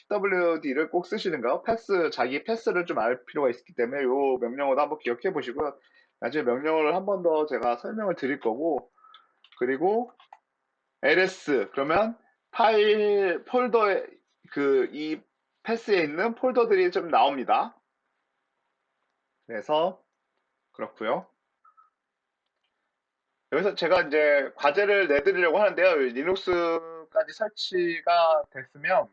S1: PWD를 꼭 쓰시는 거, 자기 패스를 좀 알 필요가 있기 때문에 요 명령어도 한번 기억해 보시고요. 나중에 명령어를 한 번 더 제가 설명을 드릴 거고, 그리고 ls 그러면 파일 폴더에 이 패스에 있는 폴더들이 좀 나옵니다. 그래서 그렇고요. 여기서 제가 이제 과제를 내드리려고 하는데요. 리눅스까지 설치가 됐으면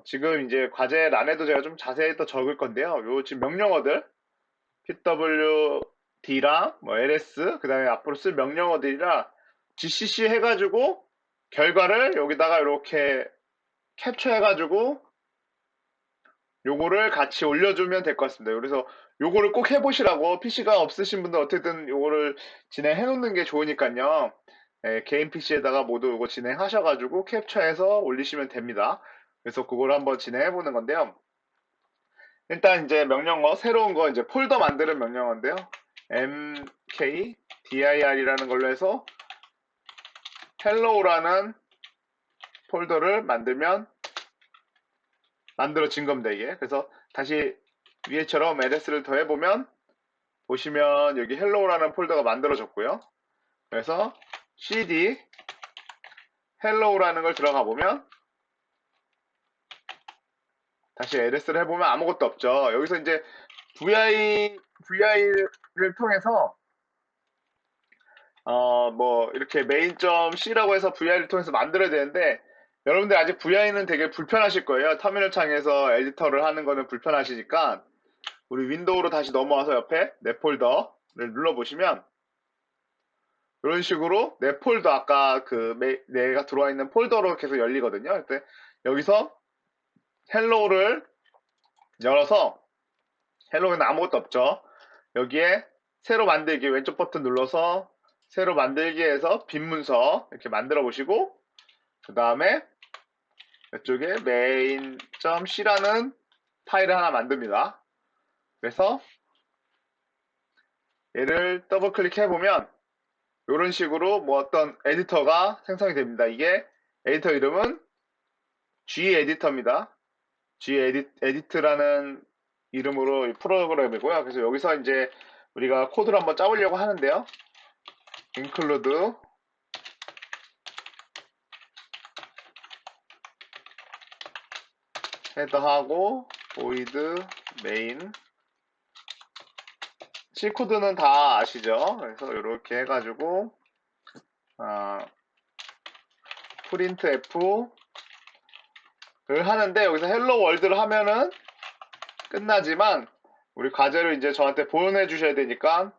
S1: 지금 이제 과제란에도 제가 좀 자세히 또 적을 건데요. 요 지금 명령어들 pwd랑 뭐 ls 그다음에 앞으로 쓸 명령어들이라 gcc 해가지고 결과를 여기다가 이렇게 캡처해가지고 요거를 같이 올려주면 될 것 같습니다. 그래서 요거를 꼭 해보시라고, PC가 없으신 분들 어쨌든 요거를 진행해 놓는 게 좋으니까요. 예, 개인 PC에다가 모두 요거 진행하셔가지고 캡처해서 올리시면 됩니다. 그래서 그걸 한번 진행해 보는 건데요. 일단 이제 명령어, 새로운 거 이제 폴더 만드는 명령어인데요. mkdir이라는 걸로 해서 hello라는 폴더를 만들어진 겁니다, 이게. 그래서 다시 위에처럼 ls를 더해보면, 보시면 여기 hello라는 폴더가 만들어졌고요. 그래서 cd hello라는 걸 들어가 보면, 다시 ls를 해보면 아무것도 없죠. 여기서 이제 vi를 통해서 뭐 이렇게 main.c라고 해서 vi를 통해서 만들어야 되는데, 여러분들 아직 vi는 되게 불편하실 거예요. 터미널 창에서 에디터를 하는 거는 불편하시니까 우리 윈도우로 다시 넘어와서 옆에 내 폴더를 눌러보시면, 이런 식으로 내 폴더, 아까 내가 들어와 있는 폴더로 계속 열리거든요. 그때 여기서 헬로우를 열어서, 헬로우는 아무것도 없죠. 여기에 새로 만들기 왼쪽 버튼 눌러서 새로 만들기 해서 빈 문서 이렇게 만들어 보시고, 그 다음에 이쪽에 main.c라는 파일을 하나 만듭니다. 그래서 얘를 더블 클릭해 보면 이런 식으로 뭐 어떤 에디터가 생성이 됩니다. 이게 에디터 이름은 G에디터입니다. G에디트라는 이름으로 이 프로그램이고요. 그래서 여기서 이제 우리가 코드를 한번 짜보려고 하는데요. include 헤더하고 void main, C 코드는 다 아시죠? 그래서 이렇게 해가지고 printf를 하는데, 여기서 hello world를 하면은 끝나지만 우리 과제를 이제 저한테 보내 주셔야 되니까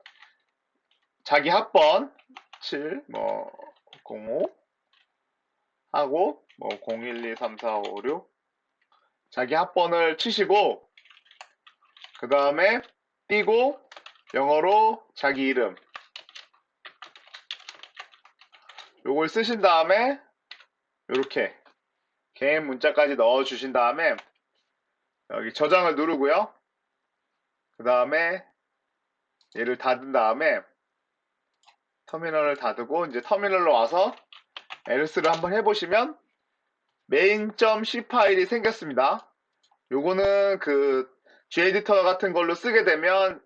S1: 자기 학번 7, 뭐 05 하고 뭐 01234556 자기 학번을 치시고, 그 다음에 띄고 영어로 자기 이름 요걸 쓰신 다음에 이렇게 개인 문자까지 넣어 주신 다음에 여기 저장을 누르고요. 그 다음에 얘를 닫은 다음에 터미널을 닫고 이제 터미널로 와서 else를 한번 해보시면 main.c 파일이 생겼습니다. 요거는 그 G에디터 같은 걸로 쓰게 되면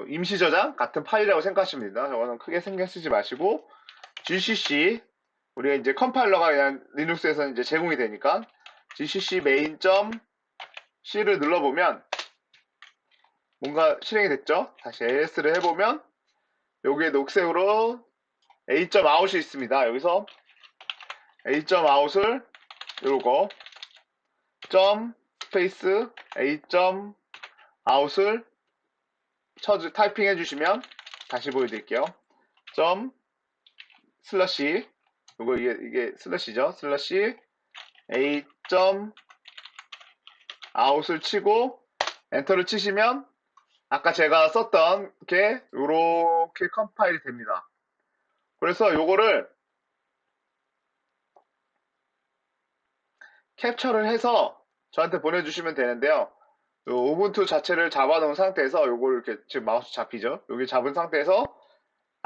S1: 임시 저장 같은 파일이라고 생각하시면 됩니다. 저거는 크게 신경 쓰지 마시고 gcc, 우리가 이제 컴파일러가 그냥 리눅스에서 이제 제공이 되니까 gcc main.c를 눌러보면 뭔가 실행이 됐죠. 다시 AS를 해보면 여기에 녹색으로 A.out이 있습니다. 여기서 A.out을 요거 점 스페이스 A.out을 타이핑 해주시면, 다시 보여드릴게요. 점 슬러시, 요거 이게 슬러시죠. 슬러시 A.out을 치고 엔터를 치시면 아까 제가 썼던 게 이렇게 컴파일이 됩니다. 그래서 요거를 캡처를 해서 저한테 보내주시면 되는데요. 요 우분투 자체를 잡아놓은 상태에서 요걸 이렇게 지금 마우스 잡히죠? 여기 잡은 상태에서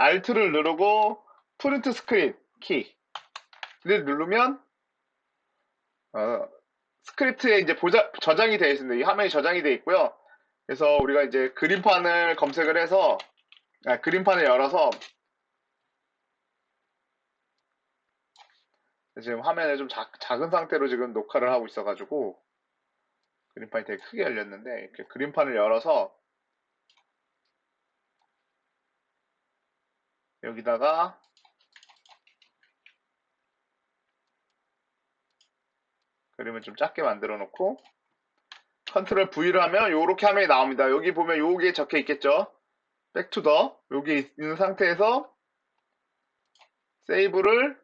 S1: Alt를 누르고 프린트 스크린 키를 누르면 스크립트에 이제 저장이 되어 있습니다. 이 화면이 저장이 되어 있고요. 그래서 우리가 이제 그림판을 검색을 해서 그림판을 열어서, 지금 화면에 좀 작은 상태로 지금 녹화를 하고 있어가지고 그림판이 되게 크게 열렸는데, 이렇게 그림판을 열어서 여기다가 그림을 좀 작게 만들어 놓고 컨트롤 V를 하면 이렇게 화면이 나옵니다. 여기 보면 요게 적혀 있겠죠. 백투더 여기 있는 상태에서 세이브를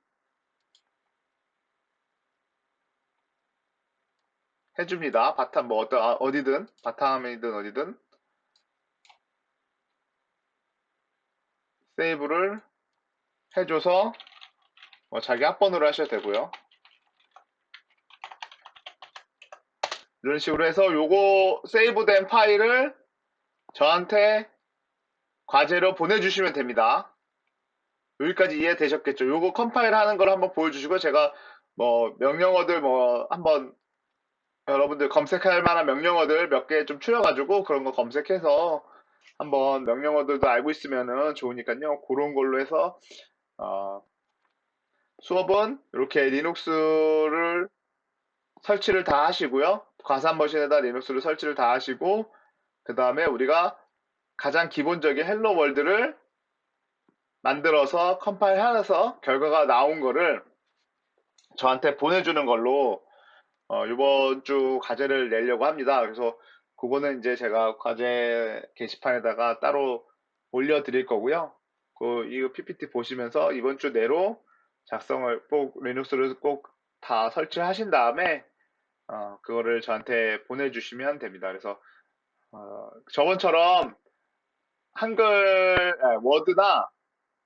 S1: 해줍니다. 바탕 뭐 어디든 바탕이든 어디든 세이브를 해줘서 자기 합번으로 하셔도 되고요. 이런 식으로 해서 요거 세이브된 파일을 저한테 과제로 보내주시면 됩니다. 여기까지 이해되셨겠죠? 요거 컴파일 하는 걸 한번 보여주시고 제가 뭐 명령어들 뭐 한번 여러분들 검색할 만한 명령어들 몇 개 좀 추려가지고 그런 거 검색해서 한번 명령어들도 알고 있으면은 좋으니까요. 그런 걸로 해서 어, 수업은 이렇게 리눅스를 설치를 다 하시고요. 가상머신에다 리눅스를 설치를 다 하시고 그 다음에 우리가 가장 기본적인 헬로 월드를 만들어서 컴파일 해서 결과가 나온 거를 저한테 보내주는 걸로 이번 주 과제를 내려고 합니다. 그래서 그거는 이제 제가 과제 게시판에다가 따로 올려드릴 거고요. 이 PPT 보시면서 이번 주 내로 작성을 꼭 리눅스를 꼭 다 설치하신 다음에 그거를 저한테 보내주시면 됩니다. 그래서 저번처럼 한글 워드나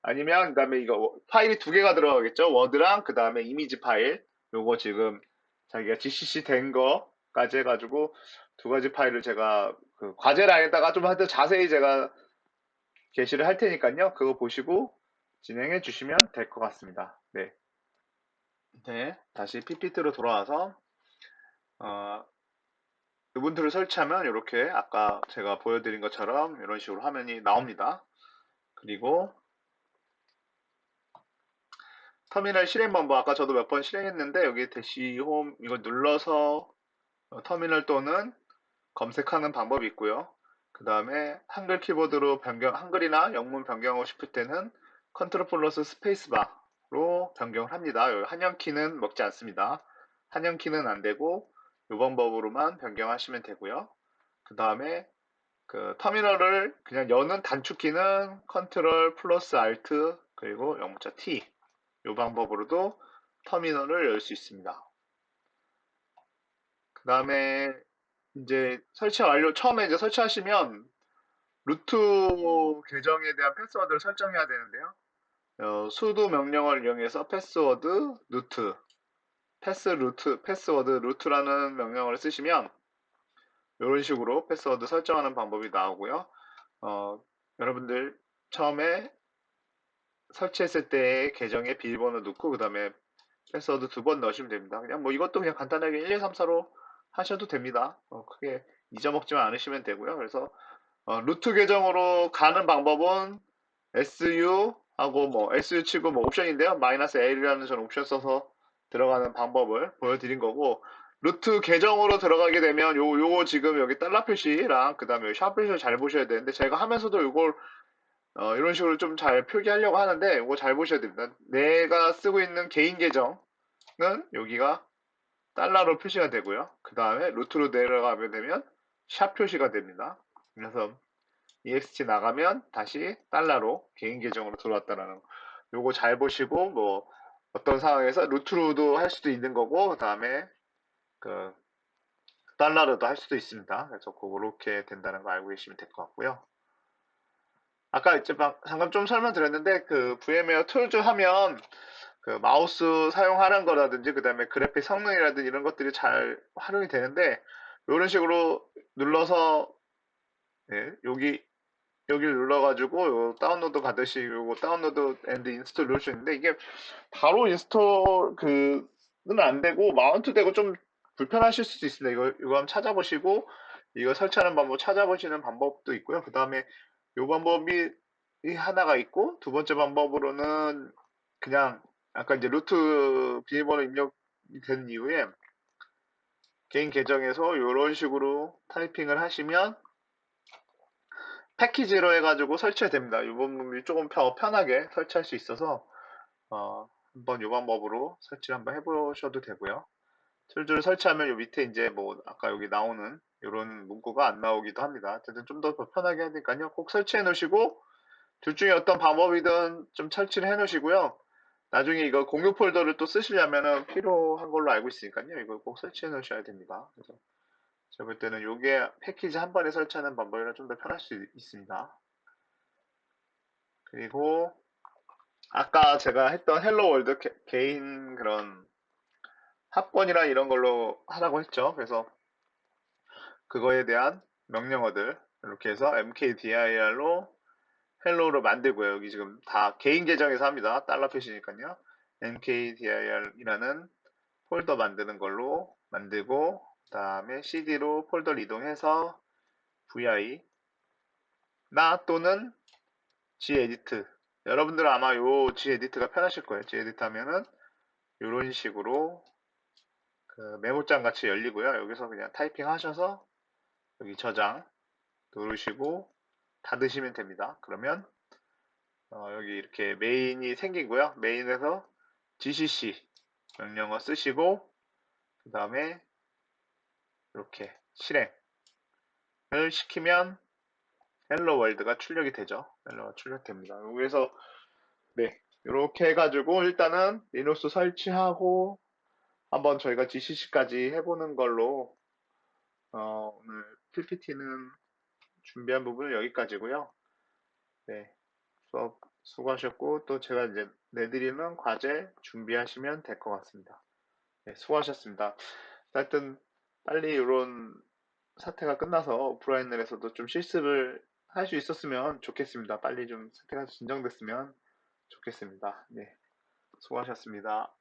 S1: 아니면 그다음에 이거 파일이 두 개가 들어가겠죠. 워드랑 그다음에 이미지 파일. 요거 지금 자기가 GCC 된 거까지 해가지고 두 가지 파일을 제가 그 과제란에다가 좀 하여튼 자세히 제가 게시를 할 테니까요. 그거 보시고 진행해 주시면 될 것 같습니다. 네. 네. 다시 PPT로 돌아와서 어, 부분트를 설치하면 이렇게 아까 제가 보여드린 것처럼 이런 식으로 화면이 나옵니다. 그리고 터미널 실행 방법 아까 저도 몇 번 실행했는데 여기 대시 홈 이거 눌러서 터미널 또는 검색하는 방법이 있고요. 그 다음에 한글 키보드로 한글이나 영문 변경하고 싶을 때는 컨트롤 플러스 스페이스바로 변경을 합니다. 여기 한영키는 먹지 않습니다. 한영키는 안 되고 이 방법으로만 변경하시면 되고요. 그 다음에 그 터미널을 그냥 여는 단축키는 컨트롤 플러스 알트 그리고 영문자 T 이 방법으로도 터미널을 열 수 있습니다. 그 다음에 이제 설치 완료, 처음에 이제 설치하시면 루트 계정에 대한 패스워드를 설정해야 되는데요. sudo 명령어를 이용해서 패스워드 루트, 패스워드 루트라는 명령어를 쓰시면 이런 식으로 패스워드 설정하는 방법이 나오고요. 여러분들 처음에 설치했을 때 계정에 비밀번호 넣고 그 다음에 패스워드 두 번 넣으시면 됩니다. 그냥 뭐 이것도 그냥 간단하게 1, 2, 3, 4로 하셔도 됩니다. 크게 잊어먹지만 않으시면 되고요. 그래서 루트 계정으로 가는 방법은 SU 하고 뭐 SU 치고 뭐 옵션인데요. 마이너스 L이라는 저는 옵션 써서 들어가는 방법을 보여드린 거고 루트 계정으로 들어가게 되면 요거 지금 여기 달러 표시랑 그 다음에 샵 표시를 잘 보셔야 되는데 제가 하면서도 이걸 이런 식으로 좀 잘 표기하려고 하는데 이거 잘 보셔야 됩니다. 내가 쓰고 있는 개인 계정은 여기가 달러로 표시가 되고요. 그 다음에 루트로 내려가게 되면 샵 표시가 됩니다. 그래서 EXT 나가면 다시 달러로 개인 계정으로 들어왔다라는 거. 요거 잘 보시고 뭐 어떤 상황에서 루트로도 할 수도 있는 거고 그 다음에 그 달러로도 할 수도 있습니다. 그래서 그렇게 된다는 거 알고 계시면 될 것 같고요. 아까 이제 방금 좀 설명드렸는데 그 VMware 툴즈 하면 그 마우스 사용하는 거라든지 그 다음에 그래픽 성능이라든지 이런 것들이 잘 활용이 되는데 이런 식으로 눌러서 여기를 눌러가지고 요 다운로드 가듯이 요거 다운로드 앤드 인스톨 누를 수 있는데 이게 바로 인스톨 그는 안 되고 마운트 되고 좀 불편하실 수도 있습니다. 이거 한번 찾아보시고 이거 설치하는 방법 찾아보시는 방법도 있고요. 그 다음에 요 방법이 하나가 있고 두 번째 방법으로는 그냥 아까 이제 루트 비밀번호 입력이 된 이후에 개인 계정에서 이런 식으로 타이핑을 하시면 패키지로 해가지고 설치가 됩니다. 이 부분이 조금 편하게 설치할 수 있어서 한번 이 방법으로 설치를 한번 해보셔도 되고요. 툴즈를 설치하면 요 밑에 이제 뭐 아까 여기 나오는 이런 문구가 안 나오기도 합니다. 어쨌든 좀 더 편하게 하니까요. 꼭 설치해 놓으시고 둘 중에 어떤 방법이든 좀 설치를 해 놓으시고요. 나중에 이거 공유 폴더를 또 쓰시려면은 필요한 걸로 알고 있으니까요. 이거 꼭 설치해 놓으셔야 됩니다. 그래서 제가 볼 때는 요게 패키지 한 번에 설치하는 방법이라 좀 더 편할 수 있습니다. 그리고 아까 제가 했던 헬로 월드 개인 그런 합본이나 이런 걸로 하라고 했죠. 그래서 그거에 대한 명령어들 이렇게 해서 mkdir로 헬로우를 만들고요. 여기 지금 다 개인 계정에서 합니다. 달러 표시니까요. mkdir이라는 폴더 만드는 걸로 만들고 그 다음에 cd로 폴더를 이동해서 vi 나 또는 gedit 여러분들은 아마 요 gedit가 편하실 거예요. gedit 하면은 이런 식으로 그 메모장 같이 열리고요. 여기서 그냥 타이핑 하셔서 여기 저장 누르시고 닫으시면 됩니다. 그러면 여기 이렇게 메인이 생기고요. 메인에서 gcc 명령어 쓰시고 그 다음에 이렇게 실행을 시키면 헬로 월드가 출력이 되죠. 헬로가 출력됩니다. 여기서 네 이렇게 해가지고 일단은 리눅스 설치하고 한번 저희가 GCC까지 해보는 걸로 오늘 PPT는 준비한 부분은 여기까지고요. 네, 수업 수고하셨고 또 제가 이제 내드리는 과제 준비하시면 될 것 같습니다. 네, 수고하셨습니다. 하여튼 빨리 이런 사태가 끝나서 오프라인에서도 좀 실습을 할 수 있었으면 좋겠습니다. 빨리 좀 사태가 진정됐으면 좋겠습니다. 네, 수고하셨습니다.